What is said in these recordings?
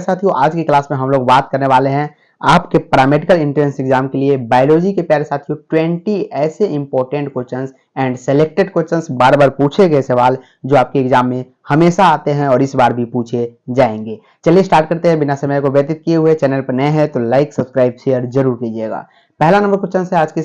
साथियों आज की क्लास में हम लोग बात करने वाले हैं आपके पैरामेडिकल एंट्रेंस एग्जाम के लिए बायोलॉजी के प्यारे साथियों 20 ऐसे important questions and selected questions बार बार पूछे गए सवाल जो आपके एग्जाम में हमेशा आते हैं और इस बार भी पूछे जाएंगे। चलिए स्टार्ट करते हैं बिना समय को व्यतीत किए हुए। चैनल पर नए हैं तो लाइक सब्सक्राइब शेयर जरूर कीजिएगा। पहला नंबर क्वेश्चन है आज की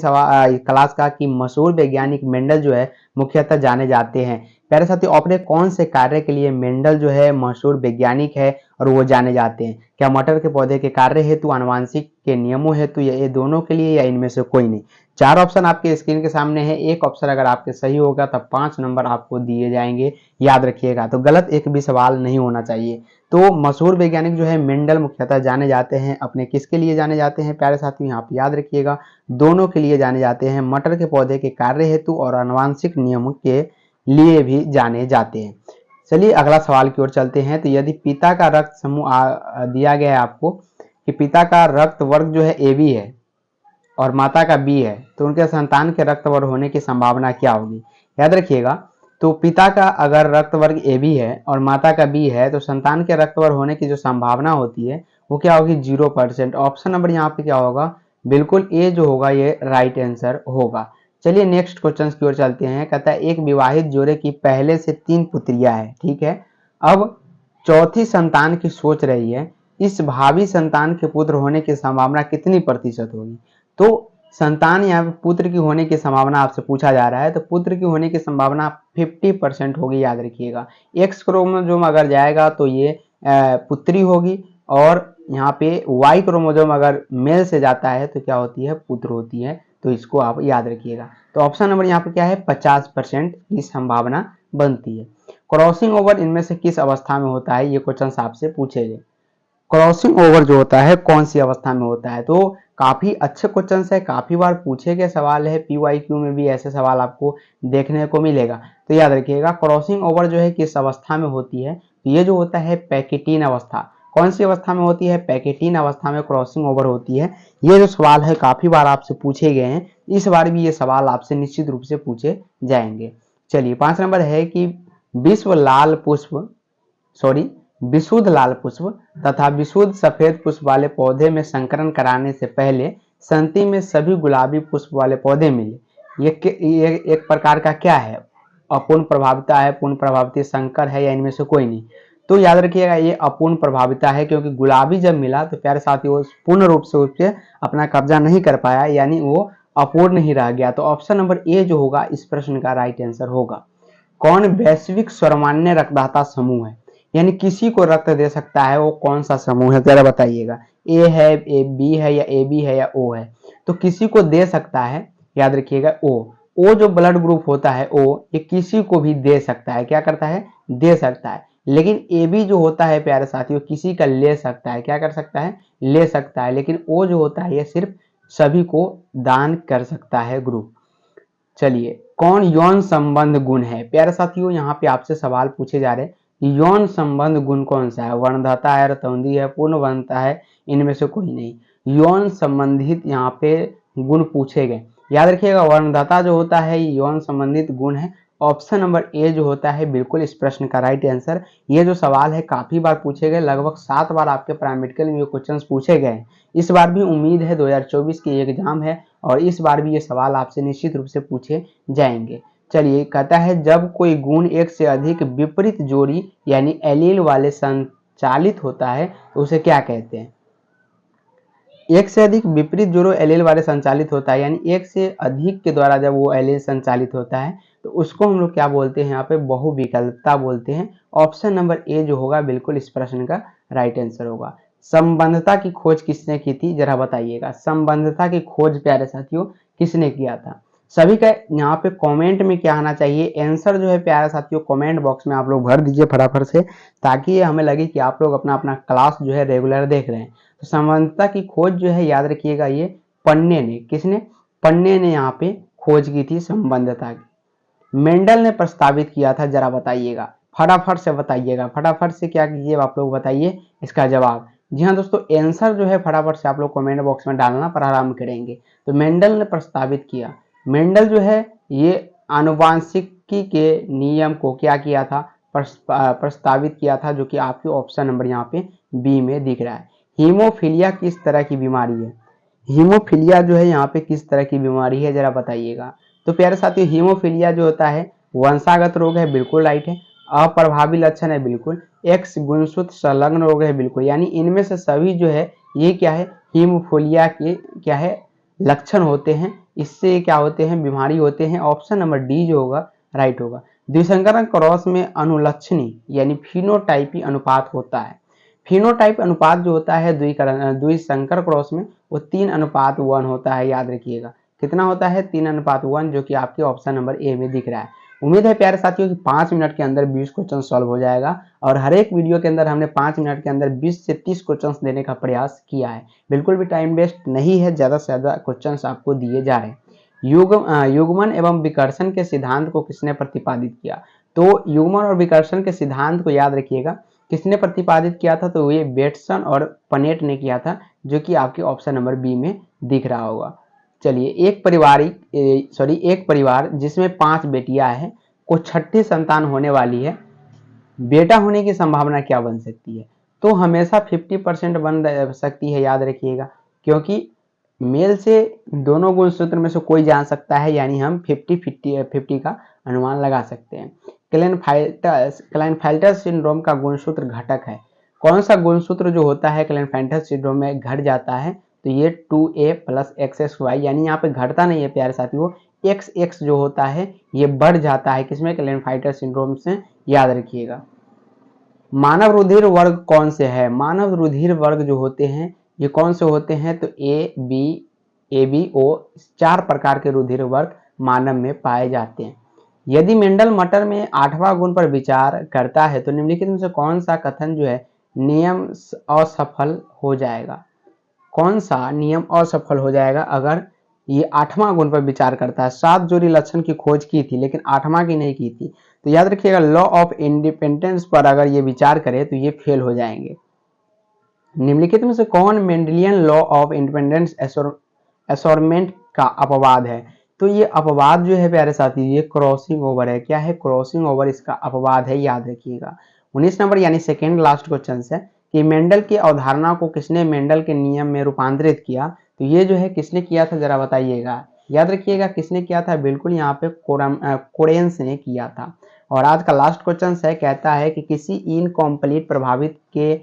क्लास का कि मशहूर वैज्ञानिक मेंडल जो है मुख्यतः जाने जाते हैं। प्यारे साथियों अपने कौन से कार्य के लिए मेंडल जो है मशहूर वैज्ञानिक है और वो जाने जाते हैं? क्या मटर के पौधे के कार्य हेतु, आनुवांशिक के नियमों हेतु, या ये दोनों के लिए, या इनमें से कोई नहीं? चार ऑप्शन आपके स्क्रीन के सामने है। एक ऑप्शन अगर आपके सही होगा तब 5 नंबर आपको दिए जाएंगे, याद रखिएगा। तो गलत एक भी सवाल नहीं होना चाहिए। तो मशहूर वैज्ञानिक जो है मेंडल मुख्यतः जाने जाते हैं अपने किसके लिए जाने जाते हैं प्यारे साथियों? यहाँ पे याद रखिएगा दोनों के लिए जाने जाते हैं, मटर के पौधे के कार्य हेतु और आनुवांशिक नियमों के लिए भी जाने जाते हैं। चलिए अगला सवाल की ओर चलते हैं। तो यदि पिता का रक्त समूह दिया गया है आपको कि पिता का रक्त वर्ग जो है AB है और माता का B है, तो उनके संतान के रक्त वर्ग होने की संभावना क्या होगी? याद रखिएगा तो पिता का अगर रक्त वर्ग AB है और माता का B है तो संतान के रक्त वर्ग होने की जो संभावना होती है वो क्या होगी? 0%। ऑप्शन नंबर यहाँ पे क्या होगा? बिल्कुल ए जो होगा ये राइट आंसर होगा। चलिए नेक्स्ट क्वेश्चन की ओर चलते हैं। कहता है एक विवाहित जोड़े की पहले से 3 पुत्रियां हैं, ठीक है। अब चौथी संतान की सोच रही है, इस भावी संतान के पुत्र होने की संभावना कितनी प्रतिशत होगी? तो संतान या पुत्र की होने की संभावना आपसे पूछा जा रहा है, तो पुत्र की होने की संभावना 50% होगी, याद रखिएगा। एक्स क्रोमोसोम अगर जाएगा तो ये पुत्री होगी, और यहाँ पे वाई क्रोमोसोम अगर मेल से जाता है तो क्या होती है? पुत्र होती है। तो इसको आप याद रखिएगा। तो ऑप्शन नंबर यहाँ पे क्या है? 50% की संभावना बनती है। क्रॉसिंग ओवर इनमें से किस अवस्था में होता है? ये क्वेश्चन आपसे पूछे गए। क्रॉसिंग ओवर जो होता है कौन सी अवस्था में होता है? तो काफी अच्छे क्वेश्चन है, काफी बार पूछे गए सवाल है। PYQ में भी ऐसे सवाल आपको देखने को मिलेगा। तो याद रखिएगा क्रॉसिंग ओवर जो है किस अवस्था में होती है? ये जो होता है पैकेटीन अवस्था। कौन सी अवस्था में होती है? पैकेटीन अवस्था में क्रॉसिंग ओवर होती है। ये जो सवाल है काफी बार आपसे पूछे गए हैं, इस बार भी ये सवाल आपसे निश्चित रूप से पूछे जाएंगे। चलिए 5 नंबर है कि विशुद्ध लाल पुष्प तथा विशुद्ध सफेद पुष्प वाले पौधे में संकरण कराने से पहले संति में सभी गुलाबी पुष्प वाले पौधे मिले। ये एक प्रकार का क्या है? अपूर्ण प्रभाविता है, पूर्ण प्रभावित संकर है, या इनमें से कोई नहीं? तो याद रखिएगा ये अपूर्ण प्रभाविता है, क्योंकि गुलाबी जब मिला तो प्यारे साथी वो पूर्ण रूप से अपना कब्जा नहीं कर पाया, यानी वो अपूर्ण ही रह गया। तो ऑप्शन नंबर ए जो होगा इस प्रश्न का राइट आंसर होगा। कौन वैश्विक सर्वमान्य रक्तदाता समूह है, यानी किसी को रक्त दे सकता है, वो कौन सा समूह है? जरा बताइएगा। ए है, ए बी है, या AB है, या O है? तो किसी को दे सकता है, याद रखिएगा O जो ब्लड ग्रुप होता है O, ये किसी को भी दे सकता है। क्या करता है? दे सकता है। लेकिन AB जो होता है प्यारे साथियों किसी का ले सकता है। क्या कर सकता है? ले सकता है। लेकिन O जो होता है ये सिर्फ सभी को दान कर सकता है ग्रुप। चलिए कौन यौन संबंध गुण है? प्यारे साथियों यहाँ पे आपसे सवाल पूछे जा रहे हैं यौन संबंध गुण कौन सा है? वर्णधाता है, रतौंधी है, पूर्णवंता है, इनमें से कोई नहीं। यौन संबंधित यहाँ पे गुण पूछे गए। याद रखिएगा वर्णधाता जो होता है यौन संबंधित गुण है। ऑप्शन नंबर ए जो होता है बिल्कुल इस प्रश्न का राइट आंसर। ये जो सवाल है काफी बार पूछे गए, लगभग 7 बार आपके पैरामेडिकल में क्वेश्चन पूछे गए। इस बार भी उम्मीद है 2024 की एग्जाम है और इस बार भी ये सवाल आपसे निश्चित रूप से पूछे जाएंगे। चलिए कहता है जब कोई गुण एक से अधिक विपरीत जोड़ी यानी एलील वाले संचालित होता है तो उसे क्या कहते हैं? एक से अधिक विपरीत जोड़ो एलील वाले संचालित होता है, यानी एक से अधिक के द्वारा जब वो एलील संचालित होता है तो उसको हम लोग क्या बोलते हैं? यहाँ पे बहुविकल्पता बोलते हैं। ऑप्शन नंबर ए जो होगा बिल्कुल इस प्रश्न का राइट आंसर होगा। संबंधता की खोज किसने की थी? जरा बताइएगा। संबंधता की खोज प्यारे साथियों किसने किया था? सभी का यहाँ पे कमेंट में क्या आना चाहिए? आंसर जो है प्यारे साथियों कमेंट बॉक्स में आप लोग भर दीजिए फटाफट से, ताकि हमें लगे कि आप लोग अपना अपना क्लास जो है रेगुलर देख रहे हैं। तो संबंधता की खोज जो है याद रखिएगा ये पन्ने ने, किसने? पन्ने ने यहाँ पे खोज की थी संबंधता की। मेंडल ने प्रस्तावित किया था, जरा बताइएगा, फटाफट से बताइएगा, फटाफट से क्या कीजिए आप लोग बताइए इसका जवाब। जी हाँ दोस्तों आंसर जो है फटाफट से आप लोग कमेंट बॉक्स में डालना प्रारंभ करेंगे। तो मेंडल ने प्रस्तावित किया। मेंडल जो है ये आनुवांशिकी के नियम को क्या किया था? प्रस्तावित किया था, जो कि आपके ऑप्शन नंबर यहाँ पे बी में दिख रहा है। हीमोफीलिया किस तरह की बीमारी है? हीमोफीलिया जो है यहाँ पे किस तरह की बीमारी है, जरा बताइएगा। तो प्यारे साथियों, हीमोफीलिया जो होता है वंशागत रोग है, बिल्कुल राइट है। अप्रभावी लक्षण है, बिल्कुल। एक्स गुणसूत्र संलग्न रोग है, बिल्कुल। यानी इनमें से सभी जो है ये क्या है, हीमोफीलिया के क्या है, लक्षण होते हैं। इससे क्या होते हैं, बीमारी होते हैं। ऑप्शन नंबर डी जो होगा राइट होगा। द्विसंकरण क्रॉस में अनुलक्षणी यानी फिनोटाइपी अनुपात होता है। फिनोटाइप अनुपात जो होता है द्विसंकर क्रॉस में, वो 3:1 होता है, याद रखिएगा। कितना होता है, 3:1, जो कि आपके ऑप्शन नंबर ए में दिख रहा है। उम्मीद है प्यारे साथियों कि 5 मिनट के अंदर 20 क्वेश्चन सॉल्व हो जाएगा, और हर एक वीडियो के अंदर हमने 5 मिनट के अंदर 20 से 30 क्वेश्चन देने का प्रयास किया है। बिल्कुल भी टाइम वेस्ट नहीं है, ज़्यादा से ज़्यादा क्वेश्चन आपको दिए जा रहे हैं। युग्मन एवं विकर्षण के सिद्धांत को किसने प्रतिपादित किया? तो युग्मन और विकर्षण के सिद्धांत को याद रखिएगा, किसने प्रतिपादित किया था? तो ये बेटसन और पनेट ने किया था, जो कि आपके ऑप्शन नंबर बी में दिख रहा होगा। चलिए, एक परिवार जिसमें 5 बेटियां हैं को छठी संतान होने वाली है, बेटा होने की संभावना क्या बन सकती है? तो हमेशा 50% बन सकती है, याद रखिएगा, क्योंकि मेल से दोनों गुणसूत्र में से कोई जान सकता है, यानी हम 50-50 का अनुमान लगा सकते हैं। क्लाइनफेल्टर सिंड्रोम का गुणसूत्र घटक है। कौन सा गुणसूत्र जो होता है क्लाइनफेल्टर सिंड्रोम में घट जाता है? तो ये 2a + XXY, यानी यहाँ पे घटता नहीं है प्यारे साथियों, XX जो होता है ये बढ़ जाता है, किसमें? क्लाइनफेल्टर सिंड्रोम से, याद रखिएगा। मानव रुधिर वर्ग कौन से है? मानव रुधिर वर्ग जो होते हैं ये कौन से होते हैं? तो ए बी ओ 4 प्रकार के रुधिर वर्ग मानव में पाए जाते हैं। यदि मेंडल मटर में 8वां गुण पर विचार करता है तो निम्नलिखित में से कौन सा कथन जो है नियम असफल हो जाएगा? कौन सा नियम असफल हो जाएगा अगर ये 8वां गुण पर विचार करता है? 7 जोड़ी लक्षण की खोज की थी, लेकिन 8वां की नहीं की थी। तो याद रखिएगा, लॉ ऑफ इंडिपेंडेंस पर अगर ये विचार करे तो ये फेल हो जाएंगे। निम्नलिखित में से कौन मेंडेलियन लॉ ऑफ इंडिपेंडेंस एसोरमेंट का अपवाद है? तो ये अपवाद जो है प्यारे साथी, ये क्रॉसिंग ओवर है। क्या है? क्रॉसिंग ओवर इसका अपवाद है, याद रखिएगा। 19 नंबर यानी सेकेंड लास्ट क्वेश्चन है कि मेंडल की अवधारणा को किसने मेंडल के नियम में रूपांतरित किया? तो ये जो है किसने किया था, जरा बताइएगा। याद रखिएगा किसने किया था, बिल्कुल यहाँ पे कोरेंस ने किया था। और आज का लास्ट क्वेश्चन है, कहता है कि किसी इनकम्प्लीट प्रभावित के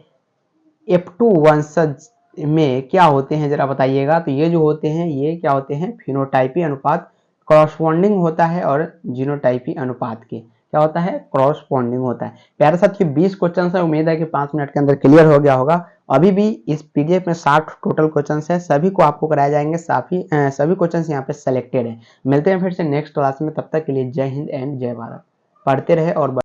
F2 वंशज में क्या होते हैं, जरा बताइएगा। तो ये जो होते हैं ये क्या होते हैं, फिनोटाइपी अनुपात कॉरस्पॉन्डिंग होता है, और जीनोटाइपी अनुपात के क्या होता है, कॉरस्पॉन्डिंग होता है। प्यारे साथियों 20 क्वेश्चन है, उम्मीद है कि 5 मिनट के अंदर क्लियर हो गया होगा। अभी भी इस पीडीएफ में 60 टोटल क्वेश्चन है, सभी को आपको कराए जाएंगे। सभी क्वेश्चन यहाँ पे सेलेक्टेड है। मिलते हैं फिर से नेक्स्ट क्लास में, तब तक के लिए जय हिंद एंड जय भारत। पढ़ते रहे और